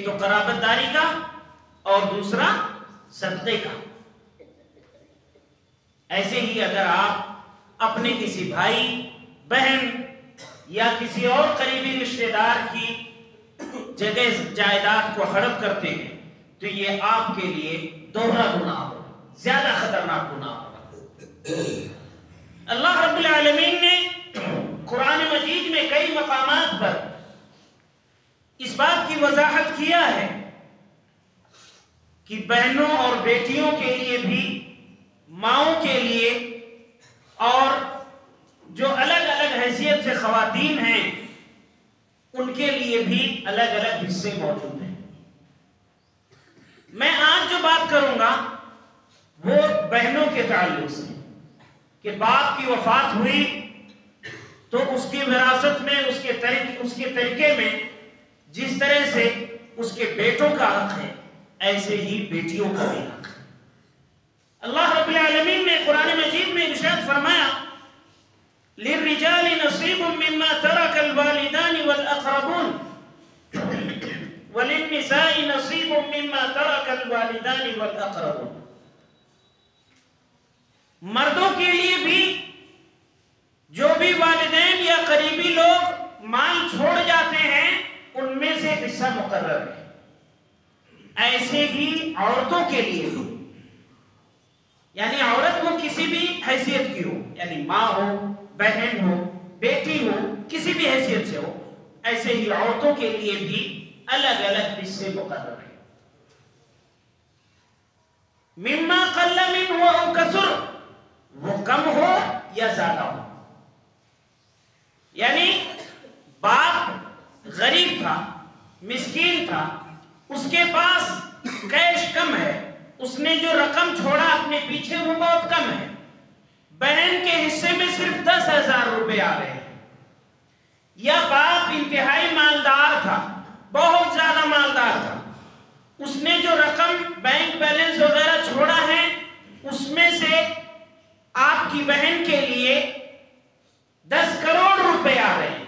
تو قرابت داری کا اور دوسرا صدقے کا۔ ایسے ہی اگر آپ اپنے کسی بھائی بہن یا کسی اور قریبی رشتہ دار کی جگہ جائیداد کو ہڑپ کرتے ہیں تو یہ آپ کے لیے دوہرا گناہ ہوگا، زیادہ خطرناک گناہ ہوگا۔ اللہ رب العالمین نے قرآن مجید میں کئی مقامات پر اس بات کی وضاحت کیا ہے کہ بہنوں اور بیٹیوں کے لیے بھی، ماؤں کے لیے اور جو الگ الگ حیثیت سے خواتین ہیں ان کے لیے بھی الگ الگ حصے موجود ہیں۔ میں آج جو بات کروں گا وہ بہنوں کے تعلق سے، کہ باپ کی وفات ہوئی تو اس کی وراثت میں اس کے طریقے میں جس طرح سے اس کے بیٹوں کا حق ہے ایسے ہی بیٹیوں کا بھی حق ہے۔ اللہ رب العالمین نے قرآن مجید میں ارشاد فرمایا لِلرِّجَالِ نَصِيبٌ مِّمَّا تَرَكَ الْوَالِدَانِ وَالْأَقْرَبُونَ وَلِلنِّسَاءِ نَصِيبٌ مِّمَّا تَرَكَ الْوَالِدَانِ وَالْأَقْرَبُونَ۔ مردوں کے لیے بھی جو بھی والدین یا قریبی لوگ مال چھوڑ جاتے ہیں ان میں سے حصہ مقرر ہے، ایسے ہی عورتوں کے لیے بھی، یعنی عورت وہ کسی بھی حیثیت کی ہو، یعنی ماں ہو، بہن ہو، بیٹی ہو، کسی بھی حیثیت سے ہو، ایسے ہی عورتوں کے لیے بھی الگ الگ حصے مقرر ہیں۔ مما قل منہ او کثر، وہ کم ہو یا زیادہ ہو، یعنی باپ غریب تھا، مسکین تھا، اس کے پاس کیش کم ہے، اس نے جو رقم چھوڑا اپنے پیچھے وہ بہت کم ہے، بہن کے حصے میں صرف 10,000 روپے آ رہے ہیں، یا باپ انتہائی مالدار تھا، بہت زیادہ مالدار تھا، اس نے جو رقم بینک بیلنس وغیرہ چھوڑا ہے اس میں سے آپ کی بہن کے لیے 10 کروڑ روپے آ رہے ہیں،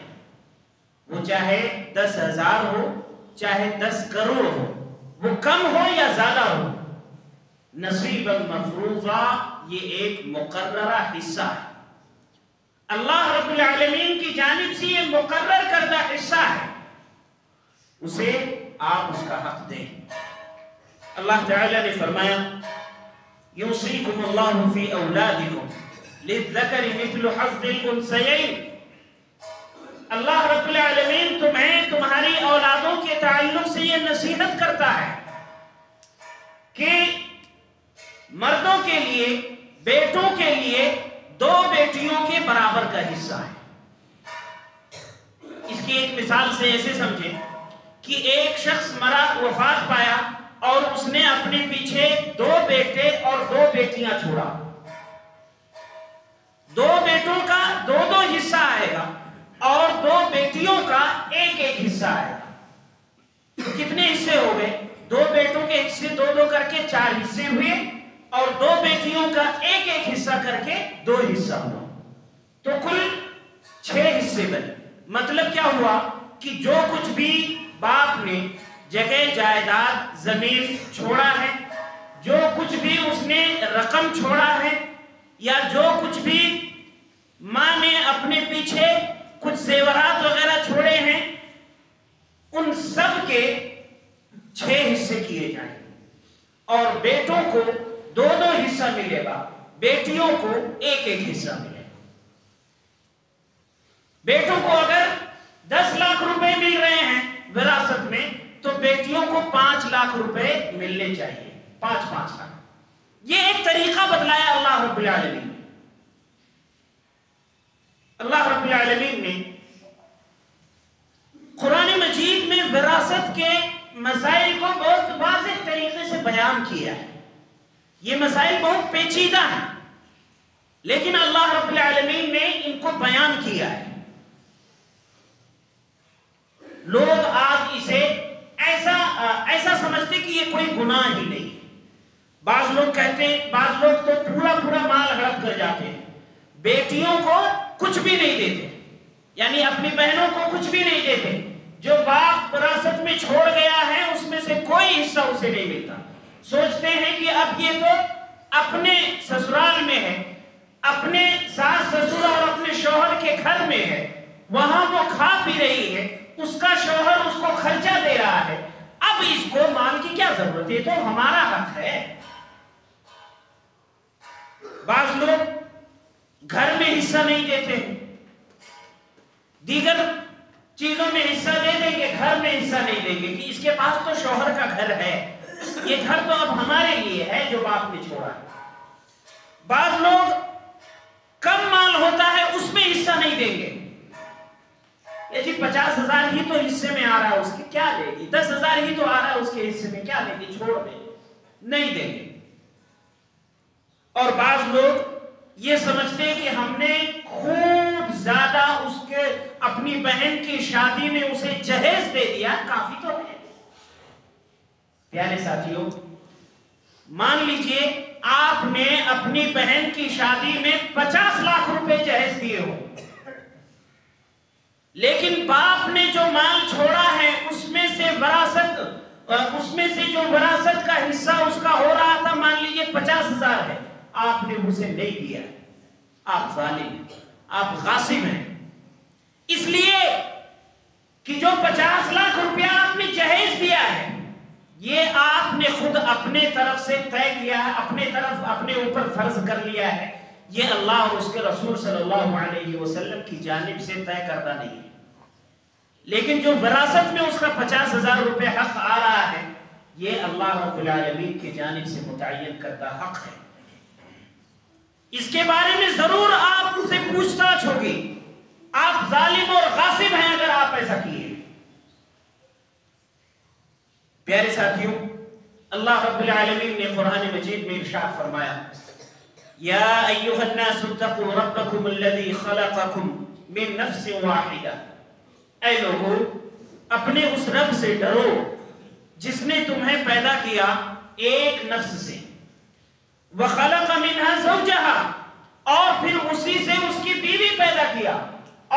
وہ چاہے 10,000 ہو چاہے 10 کروڑ ہو، وہ کم ہو یا زیادہ ہو، نصیبا مفروضا، یہ ایک مقررہ حصہ ہے، اللہ رب العالمین کی جانب سے یہ مقرر کردہ حصہ ہے، اسے آپ اس کا حق دیں۔ اللہ تعالیٰ نے فرمایا یوصیکم اللہ فی اولادکم للذکر مثل حظ الانثیین، اللہ رب العالمین تمہیں تمہاری اولادوں کے تعلق سے یہ نصیحت کرتا ہے کہ مردوں کے لیے، بیٹوں کے لیے 2 بیٹیوں کے برابر کا حصہ ہے۔ اس کی ایک مثال سے ایسے سمجھیں کہ ایک شخص مرا، وفات پایا اور اس نے اپنے پیچھے 2 بیٹے اور 2 بیٹیاں چھوڑا، 2 بیٹوں کا 2 حصہ آئے گا اور 2 بیٹیوں کا 1 حصہ آئے گا۔ کتنے حصے ہو گئے؟ 2 بیٹوں کے حصے 2 کر کے 4 حصے ہوئے اور 2 بیٹیوں کا 1 حصہ کر کے 2 حصہ ہوا، تو کل 6 حصے بنے۔ مطلب کیا ہوا کہ جو کچھ بھی باپ نے جگہ جائیداد زمین چھوڑا ہے، جو کچھ بھی اس نے رقم چھوڑا ہے، یا جو کچھ بھی ماں نے اپنے پیچھے کچھ زیورات وغیرہ چھوڑے ہیں، ان سب کے 6 حصے کیے جائیں اور بیٹوں کو 2 حصہ ملے گا، بیٹیوں کو 1 حصہ ملے گا۔ بیٹوں کو اگر 10 لاکھ روپے مل رہے ہیں وراثت میں تو بیٹیوں کو 5 لاکھ روپے ملنے چاہیے، 5 لاکھ۔ یہ ایک طریقہ بتلایا اللہ رب العالمین نے۔ اللہ رب العالمین نے قرآن مجید میں وراثت کے مسائل کو بہت واضح طریقے سے بیان کیا ہے۔ یہ مسائل بہت پیچیدہ ہیں لیکن اللہ رب العالمین نے ان کو بیان کیا ہے۔ لوگ آج اسے ایسا سمجھتے کہ یہ کوئی گناہ ہی نہیں۔ بعض لوگ کہتے ہیں، بعض لوگ تو پورا مال ہڑپ کر جاتے ہیں، بیٹیوں کو کچھ بھی نہیں دیتے، یعنی اپنی بہنوں کو کچھ بھی نہیں دیتے، جو باپ وراثت میں چھوڑ گیا ہے اس میں میں سے کوئی حصہ اسے نہیں ملتا. سوچتے ہیں کہ اب یہ تو اپنے سسرال میں ہے، اپنے ساس سسر اور اپنے شوہر کے گھر میں ہے، وہاں وہ کھا پی رہی ہے، اس کا شوہر اس کو خرچہ دے رہا ہے، اب اس کو مال کی کیا ضرورت ہے، تو ہمارا حق ہے. بعض لوگ گھر میں حصہ نہیں دیتے، دیگر چیزوں میں حصہ دے دیں گے، گھر میں حصہ نہیں دیں گے کہ اس کے پاس تو شوہر کا گھر ہے، یہ گھر تو اب ہمارے لیے ہے جو باپ نے چھوڑا ہے. بعض لوگ کم مال ہوتا ہے اس میں حصہ نہیں دیں گے، یہ جی 50,000 ہی تو حصے میں آ رہا ہے اس کے کیا لے گی، 10,000 ہی تو آ رہا ہے اس کے حصے میں کیا لے گی، چھوڑ دیں، نہیں دیں گے. اور بعض لوگ یہ سمجھتے ہیں کہ ہم نے خوب زیادہ اس کے اپنی بہن کی شادی میں اسے جہیز دے دیا، کافی تو ہے. پیارے ساتھیوں، مان لیجئے آپ نے اپنی بہن کی شادی میں 50 لاکھ روپے جہیز دیے ہو، لیکن باپ نے جو مال چھوڑا ہے اس میں سے جو وراثت کا حصہ اس کا ہو رہا تھا، مان لیجئے 50,000 ہے، آپ نے اسے نہیں دیا، آپ ظالم ہیں، آپ غاصب ہیں. اس لیے کہ جو 50 لاکھ روپیہ آپ نے جہیز دیا ہے، یہ آپ نے خود اپنے طرف سے طے کیا ہے، اپنے اوپر فرض کر لیا ہے، یہ اللہ اور اس کے رسول صلی اللہ علیہ وسلم کی جانب سے طے کردہ نہیں ہے. لیکن جو وراثت میں اس کا 50,000 روپے حق آ رہا ہے، یہ اللہ رب العالمین کی جانب سے متعین کردہ حق ہے. اس کے بارے میں ضرور آپ سے پوچھ تاچھ ہوگی، آپ ظالم اور غاصب ہیں اگر آپ ایسا کیے. پیارے ساتھیوں، اللہ رب العالمین نے قرآن مجید میں ارشاد فرمایا، یا ایھا الناس اتقوا ربکم الذی خلقکم من نفس واحدہ، اے لوگو اپنے اس رب سے ڈرو جس نے تمہیں پیدا کیا ایک نفس سے، وخلق منها زوجها، اور پھر اسی سے اس کی بیوی پیدا کیا،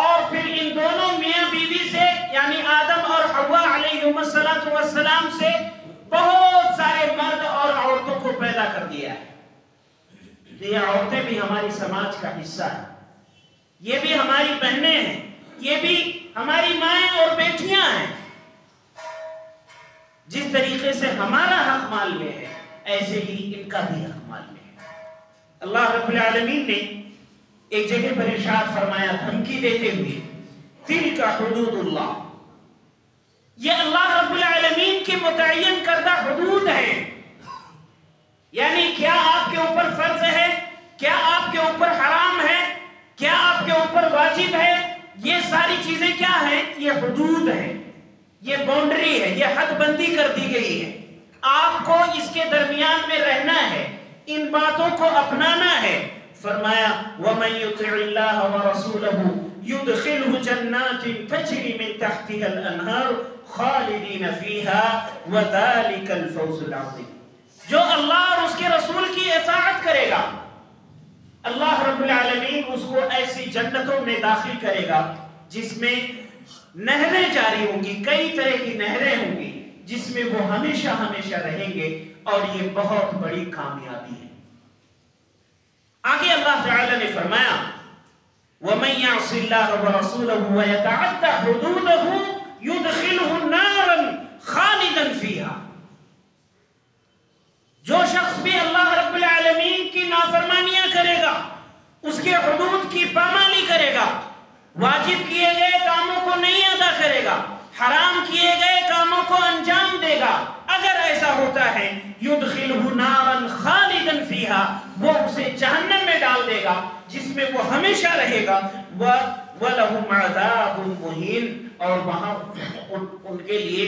اور پھر ان دونوں میاں بیوی سے یعنی آدم اور حوا علیہم السلام سے بہت سارے مرد اور عورتوں کو پیدا کر دیا ہے. تو یہ عورتیں بھی ہماری سماج کا حصہ ہیں، یہ بھی ہماری بہنیں ہیں، یہ بھی ہماری مائیں اور بیٹیاں ہیں. جس طریقے سے ہمارا حق مال میں ہے، ایسے ہی ان کا بھی حق مال میں ہے. اللہ رب العالمین نے ایک جگہ پر ارشاد فرمایا دھمکی دیتے ہوئے، تلک حدود اللہ، یہ اللہ رب العالمین کی متعین کردہ حدود ہیں. یعنی کیا آپ کے اوپر فرض ہے، کیا آپ کے اوپر حرام ہے، کیا آپ کے اوپر واجب ہے، یہ ساری چیزیں کیا ہیں، یہ حدود ہیں، یہ باؤنڈری ہے، یہ حد بندی کر دی گئی ہے. آپ کو اس کے درمیان میں رہنا ہے، ان باتوں کو اپنانا ہے. فرمایا وَمَن يُطِعِ اللَّهَ وَرَسُولَهُ يُدْخِلْهُ جَنَّاتٍ تَجْرِي مِن تَحْتِهَا الْأَنْهَارُ خَالِدِينَ فِيهَا وَذَلِكَ الْفَوْزُ الْعَظِيمُ. جو اللہ اور اس کے رسول کی اطاعت کرے گا، اللہ رب العالمین اس کو ایسی جنتوں میں داخل کرے گا جس میں نہریں جاری ہوں گی، کئی طرح کی نہریں ہوں گی، جس میں وہ ہمیشہ ہمیشہ رہیں گے، اور یہ بہت بڑی کامیابی ہے. آگے اللہ تعالی نے فرمایا وَمَن يَعْصِ اللَّهَ وَرَسُولَهُ وَيَتَعَدَّ حُدُودَهُ يُدْخِلْهُ نَارًا خَالِدًا فِيهَا. جو شخص بھی اللہ رب العالمین کی نافرمانیاں کرے گا، اس کے حدود کی پامالی کرے گا، واجب کیے گئے کاموں کو نہیں ادا کرے گا، حرام کیے گئے کاموں کو انجام دے گا، اگر ایسا ہوتا ہے یدخلہ نارا خالدا فیہا، وہ اسے جہنم میں ڈال دے گا جس میں وہ ہمیشہ رہے گا، وَلَهُمْ عَذَابٌ مُهِينٌ، اور وہاں ان کے لیے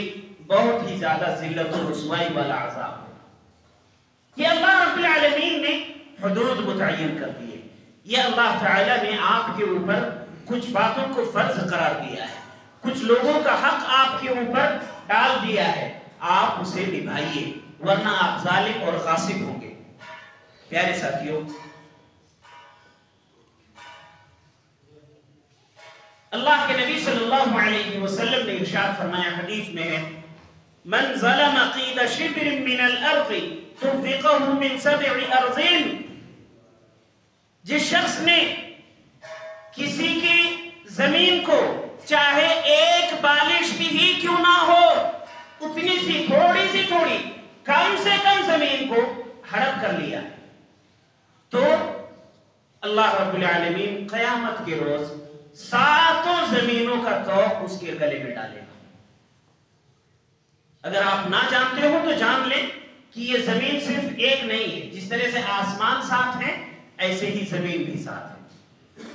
بہت ہی زیادہ ذلت و رسوائی والا عذاب. یہ اللہ رب العالمین نے حدود متعین کر دیے. یہ اللہ تعالی نے آپ کے اوپر کچھ باتوں کو فرض قرار دیا ہے، کچھ لوگوں کا حق آپ کے اوپر ڈال دیا ہے، آپ اسے نبھائیے ورنہ آپ ظالم اور غاصب ہوں گے. پیارے ساتھیوں، اللہ کے نبی صلی اللہ علیہ وسلم نے ارشاد فرمایا، حدیث میں ہے من ظلم قید شبر من الارض تنفقه من 7 ارضین، جس شخص نے کسی کی زمین کو چاہے ایک بالش بھی ہی کیوں نہ ہو، اتنی سی تھوڑی کم سے کم زمین کو ہڑپ کر لیا، تو اللہ رب العالمین قیامت کے روز 7 زمینوں کا طوق اس کے گلے میں ڈالے گا۔ اگر آپ نہ جانتے ہو تو جان لیں کہ یہ زمین صرف ایک نہیں ہے، جس طرح سے آسمان 7 ہیں ایسے ہی زمین بھی 7 ہے۔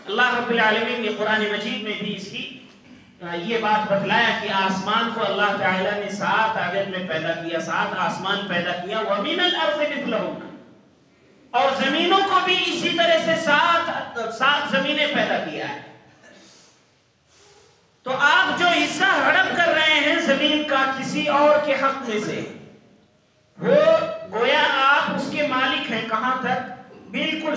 اللہ رب العالمین نے قرآن مجید میں بھی اس کی یہ بات بتلایا کہ آسمان کو اللہ تعالیٰ نے 7 عدد میں پیدا کیا، 7 آسمان پیدا کیا، وَمِنَ الْأَرْضِ مِثْلَهُنَّ، اور زمینوں کو بھی اسی طرح سے 7 زمینیں پیدا کیا ہے۔ تو آپ جو حصہ ہڑپ کر رہے ہیں زمین کا کسی اور کے حق میں سے، وہ گویا آپ اس کے مالک ہیں۔ کہاں تک؟ بالکل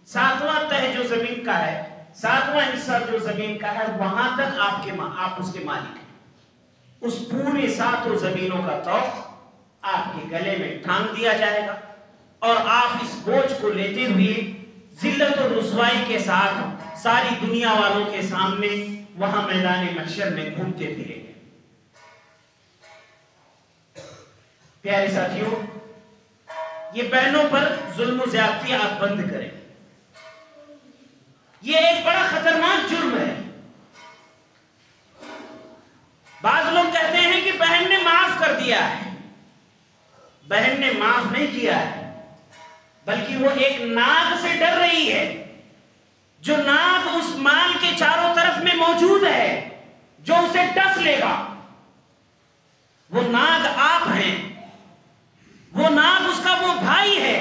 7واں تہ جو زمین کا ہے، 7واں حصہ جو زمین کا ہے، وہاں تک آپ اس کے مالک ہیں۔ اس پورے 7 زمینوں کا طوق آپ کے گلے میں ٹھانگ دیا جائے گا، اور آپ اس بوجھ کو لیتے ہوئے ذلت و رسوائی کے ساتھ ساری دنیا والوں کے سامنے وہاں میدان محشر میں گھومتے پھریں گے۔ پیارے ساتھیوں، یہ بہنوں پر ظلم و زیادتی آپ بند کریں، یہ ایک بڑا خطرناک جرم ہے۔ بعض لوگ کہتے ہیں کہ بہن نے معاف کر دیا ہے، بہن نے معاف نہیں کیا ہے، بلکہ وہ ایک ناگ سے ڈر رہی ہے، جو ناگ اس مال کے چاروں طرف میں موجود ہے، جو اسے ڈس لے گا۔ وہ ناگ آپ ہیں، وہ ناگ اس کا وہ بھائی ہے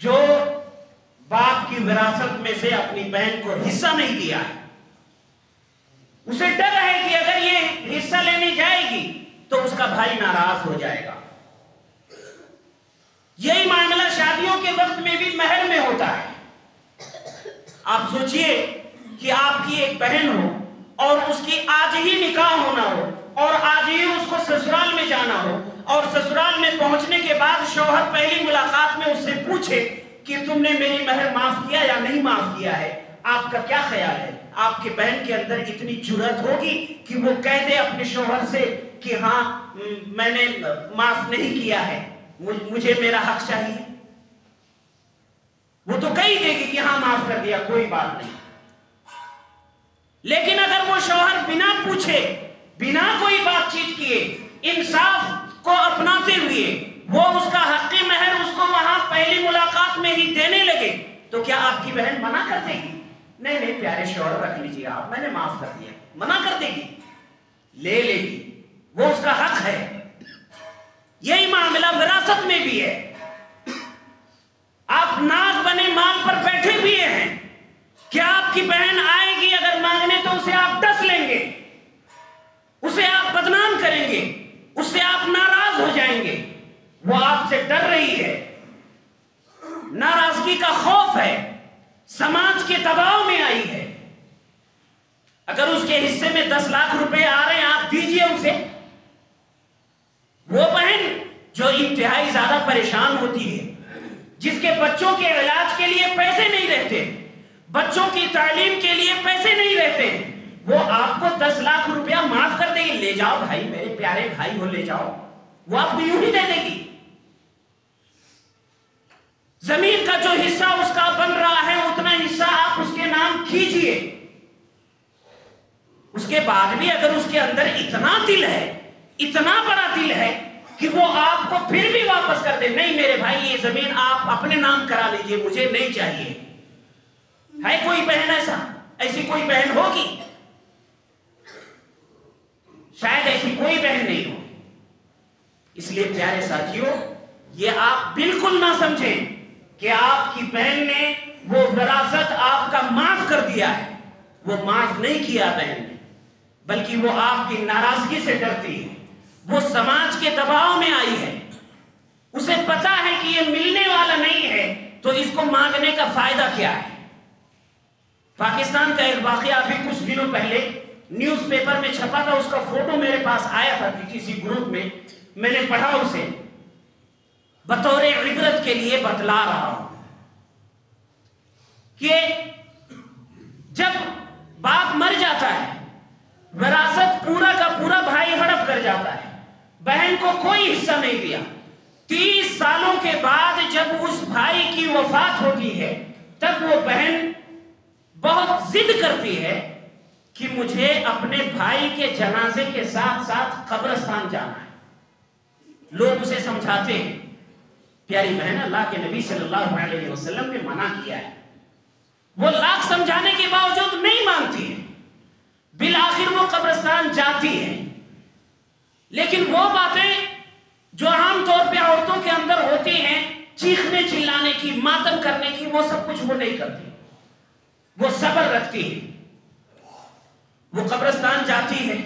جو باپ کی وراثت میں سے اپنی بہن کو حصہ نہیں دیا ہے۔ اسے ڈر ہے کہ اگر یہ حصہ لینے جائے گی تو اس کا بھائی ناراض ہو جائے گا۔ یہی معاملہ شادیوں کے وقت میں بھی مہر میں ہوتا ہے۔ آپ سوچئے کہ آپ کی ایک بہن ہو اور اس کی آج ہی نکاح ہونا ہو، اور آج ہی اس کو سسرال میں جانا ہو، اور سسرال میں پہنچنے کے بعد شوہر پہلی ملاقات میں اس سے پوچھے کہ تم نے میری مہر معاف کیا یا نہیں معاف کیا ہے، آپ کا کیا خیال ہے؟ آپ کی بہن کے اندر اتنی جرأت ہوگی کہ وہ کہہ دے اپنے شوہر سے کہ ہاں میں نے معاف نہیں کیا ہے، مجھے میرا حق چاہیے؟ وہ تو کہی دے گی کہ ہاں معاف کر دیا، کوئی بات نہیں۔ لیکن اگر وہ شوہر بنا پوچھے، بنا کوئی بات چیت کیے، انصاف کو اپناتے ہوئے وہ اس کا حق مہر اس کو وہاں پہلی ملاقات میں ہی دینے لگے، تو کیا آپ کی بہن منع کر دے گی؟ نہیں پیارے شوہر رکھ لیجیے آپ، میں نے معاف کر دیا، منع کر دے گی؟ لے لے گی، وہ اس کا حق ہے۔ یہی معاملہ وراثت میں بھی ہے۔ آپ ناز بنے مال پر بیٹھے ہوئے ہیں، کیا آپ کی بہن آئے گی اگر مانگنے تو اسے آپ ڈس لیں گے، اسے آپ بدنام کریں گے، اس سے آپ ناراض ہو جائیں گے؟ وہ آپ سے ڈر رہی ہے، ناراضگی کا خوف ہے، سماج کے دباؤ میں آئی ہے۔ اگر اس کے حصے میں 10 لاکھ روپے آ رہے ہیں، آپ دیجئے اسے۔ وہ بہن جو انتہائی زیادہ پریشان ہوتی ہے، جس کے بچوں کے علاج کے لیے پیسے نہیں رہتے، بچوں کی تعلیم کے لیے پیسے نہیں رہتے، وہ آپ کو 10 لاکھ روپیہ معاف کر دے گی، لے جاؤ بھائی، میرے پیارے بھائی ہو، لے جاؤ، وہ آپ کو یوں ہی دے دے گی۔ زمین کا جو حصہ اس کا بن رہا ہے اتنا حصہ آپ اس کے نام کیجئے۔ اس کے بعد بھی اگر اس کے اندر اتنا دل ہے، اتنا بڑا دل ہے کہ وہ آپ کو پھر بھی واپس کر دے، نہیں میرے بھائی یہ زمین آپ اپنے نام کرا لیجئے، مجھے نہیں چاہیے۔ ہے کوئی بہن ایسی کوئی بہن ہوگی؟ شاید ایسی کوئی بہن نہیں ہو۔ اس لیے پیارے ساتھیوں، یہ آپ بالکل نہ سمجھیں کہ آپ کی بہن نے وہ وراثت آپ کا معاف کر دیا ہے، وہ معاف نہیں کیا بہن نے، بلکہ وہ آپ کی ناراضگی سے ڈرتی ہے، وہ سماج کے دباؤ میں آئی ہے، اسے پتا ہے کہ یہ ملنے والا نہیں ہے تو اس کو مانگنے کا فائدہ کیا ہے۔ پاکستان کا ایک واقعہ ابھی کچھ دنوں پہلے نیوز پیپر میں چھپا تھا، اس کا فوٹو میرے پاس آیا تھا کہ کسی گروپ میں نے پڑھا اسے، بطور عبرت کے لیے بتلا رہا ہوں کہ جب باپ مر جاتا ہے، وراثت پورا کا پورا بھائی ہڑپ کر جاتا ہے، بہن کو کوئی حصہ نہیں دیا، 30 سالوں کے بعد جب اس بھائی کی وفات ہوتی ہے تب وہ بہن بہت ضد کرتی ہے کہ مجھے اپنے بھائی کے جنازے کے ساتھ ساتھ قبرستان جانا ہے۔ لوگ اسے سمجھاتے ہیں، پیاری بہن اللہ کے نبی صلی اللہ علیہ وسلم نے منع کیا ہے، وہ لاکھ سمجھانے کے باوجود نہیں مانتی ہے، بالآخر وہ قبرستان جاتی ہے۔ لیکن وہ باتیں جو عام طور پہ عورتوں کے اندر ہوتی ہیں، چیخنے چلانے کی، ماتم کرنے کی، وہ سب کچھ وہ نہیں کرتی، وہ صبر رکھتی ہے۔ وہ قبرستان جاتی ہے،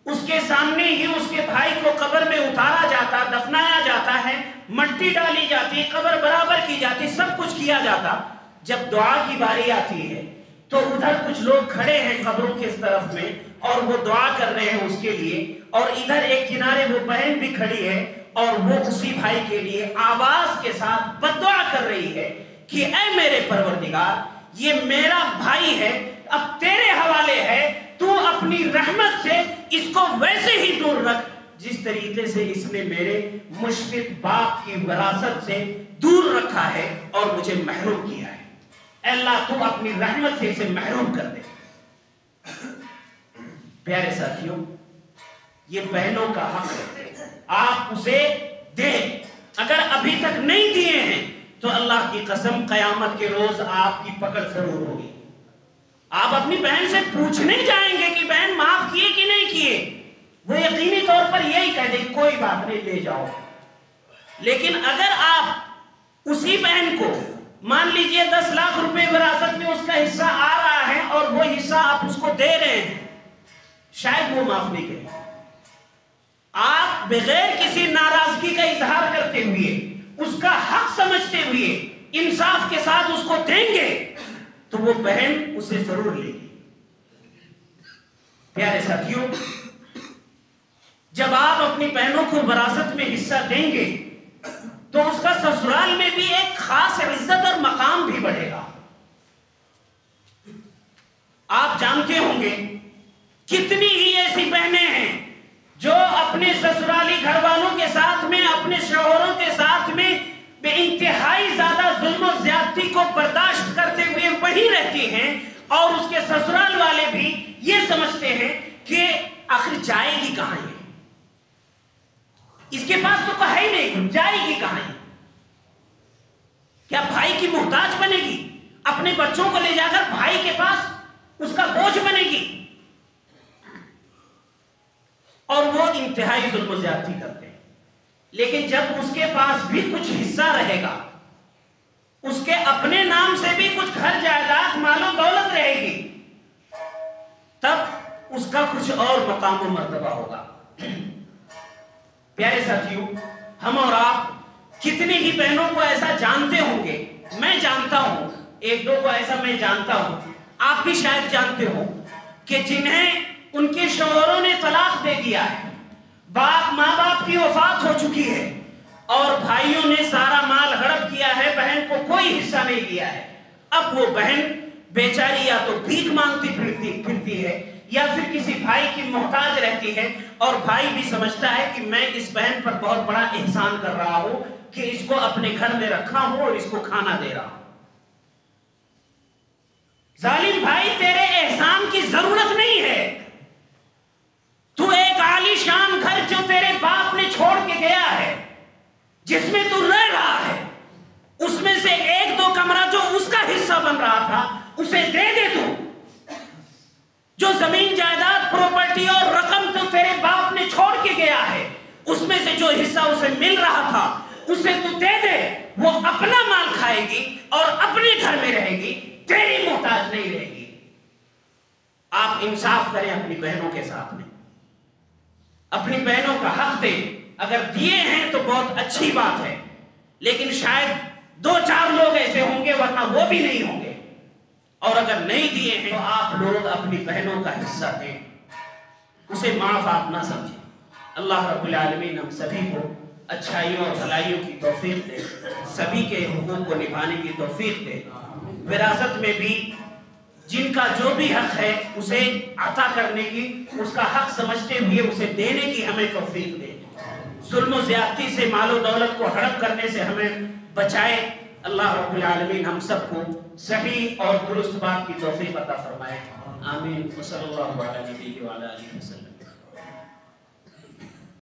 اس کے سامنے ہی اس کے بھائی کو قبر میں اتارا جاتا، دفنایا جاتا ہے، مٹی ڈالی جاتی، قبر برابر کی جاتی، سب کچھ کیا جاتا۔ جب دعا کی باری آتی ہے تو ادھر کچھ لوگ کھڑے ہیں قبروں کے اس طرف میں اور وہ دعا کر رہے ہیں اس کے لیے، اور ادھر ایک کنارے وہ بہن بھی کھڑی ہے اور وہ اسی بھائی کے لیے آواز کے ساتھ بددعا کر رہی ہے کہ اے میرے پروردگار، یہ میرا بھائی ہے، اب تیرے حوالے ہے، تو اپنی رحمت سے اس کو ویسے ہی دور رکھ جس طریقے سے اس نے میرے مشفق باپ کی وراثت سے دور رکھا ہے اور مجھے محروم کیا ہے۔ اے اللہ تو اپنی رحمت سے اسے محروم کر دے۔ پیارے ساتھیوں، یہ بہنوں کا حق ہے، آپ اسے دیں۔ اگر ابھی تک نہیں دیے ہیں تو اللہ کی قسم قیامت کے روز آپ کی پکڑ ضرور ہوگی۔ آپ اپنی بہن سے پوچھنے جائیں گے کہ بہن معاف کیے کہ نہیں کیے، وہ یقینی طور پر یہی کہہ دے کوئی بات نہیں، لے جاؤ۔ لیکن اگر آپ اسی بہن کو مان لیجئے 10 لاکھ روپے وراثت میں اس کا حصہ آ رہا ہے اور وہ حصہ آپ اس کو دے رہے ہیں، شاید وہ معاف نہیں کرے، آپ بغیر کسی ناراضگی کا اظہار کرتے ہوئے، اس کا حق سمجھتے ہوئے انصاف کے ساتھ اس کو دیں گے تو وہ بہن اسے ضرور لے گی۔ پیارے ساتھیوں، جب آپ اپنی بہنوں کو وراثت میں حصہ دیں گے تو اس کا سسرال میں بھی ایک خاص عزت اور مقام بھی بڑھے گا۔ آپ جانتے ہوں گے کتنی ہی ایسی بہنیں ہیں جو اپنے سسرالی گھر والوں کے ساتھ میں، اپنے شوہروں کے ساتھ میں بے انتہائی زیادہ ظلم و زیادتی کو برداشت کرتے ہوئے وہی رہتی ہیں، اور اس کے سسرال والے بھی یہ سمجھتے ہیں کہ آخر جائے گی کہاں ہے، اس کے پاس تو ہے ہی نہیں، جائے گی کہاں ہے؟ کیا بھائی کی محتاج بنے گی؟ اپنے بچوں کو لے جا کر بھائی کے پاس اس کا بوجھ بنے گی؟ اور وہ انتہائی ظلم و زیادتی کرتے ہیں۔ لیکن جب اس کے پاس بھی کچھ حصہ رہے گا، اس کے اپنے نام سے بھی کچھ گھر جائیداد مال و دولت رہے گی، تب اس کا کچھ اور مقام و مرتبہ ہوگا۔ پیارے ساتھیوں، ہم اور آپ کتنی ہی بہنوں کو ایسا جانتے ہوں گے، میں جانتا ہوں، ایک دو کو ایسا میں جانتا ہوں، آپ بھی شاید جانتے ہو، کہ جنہیں ان کے شوہروں نے طلاق دے دیا ہے، ماں باپ کی وفات ہو چکی ہے اور بھائیوں نے سارا مال ہڑپ کیا ہے، بہن کو کوئی حصہ نہیں دیا ہے۔ اب وہ بہن بیچاری یا تو بھیک مانگتی پھرتی ہے یا پھر کسی بھائی کی محتاج رہتی ہے، اور بھائی بھی سمجھتا ہے کہ میں اس بہن پر بہت بڑا احسان کر رہا ہوں کہ اس کو اپنے گھر میں رکھا ہوں اور اس کو کھانا دے رہا ہوں۔ ظالم بھائی، تیرے احسان کی ضرورت نہیں ہے، تو ایک عالی شان گھر جو تیرے باپ نے چھوڑ کے گیا ہے، جس میں تو رہ رہا ہے، اس میں سے 1-2 کمرہ جو اس کا حصہ بن رہا تھا اسے دے دے۔ تو جو زمین جائیداد پراپرٹی اور رقم تو تیرے باپ نے چھوڑ کے گیا ہے، اس میں سے جو حصہ اسے مل رہا تھا اسے تو دے دے، وہ اپنا مال کھائے گی اور اپنے گھر میں رہے گی، تیری محتاج نہیں رہے گی۔ آپ انصاف کریں اپنی بہنوں کے ساتھ میں، اپنی بہنوں کا حق دیں۔ اگر دیے ہیں تو بہت اچھی بات ہے، لیکن شاید 2-4 لوگ ایسے ہوں گے، ورنہ وہ بھی نہیں ہوں گے، اور اگر نہیں دیے ہیں تو آپ لوگ اپنی بہنوں کا حصہ دیں۔ اسے معاف آپ نہ سمجھیں۔ اللہ رب العالمین ہم سبھی کو اچھائیوں اور بھلائیوں کی توفیق دے، سبھی کے حقوق کو نبھانے کی توفیق دے، وراثت میں بھی جن کا جو بھی حق ہے اسے عطا کرنے کی، اس کا حق سمجھتے ہوئے اسے دینے کی ہمیں توفیق دے، ظلم و زیادتی سے مال و دولت کو ہڑپ کرنے سے ہمیں بچائے۔ اللہ رب العالمین ہم سب کو صحیح اور درست بات کی توفیق عطا فرمائے، آمین۔ صلی اللہ علیہ وسلم۔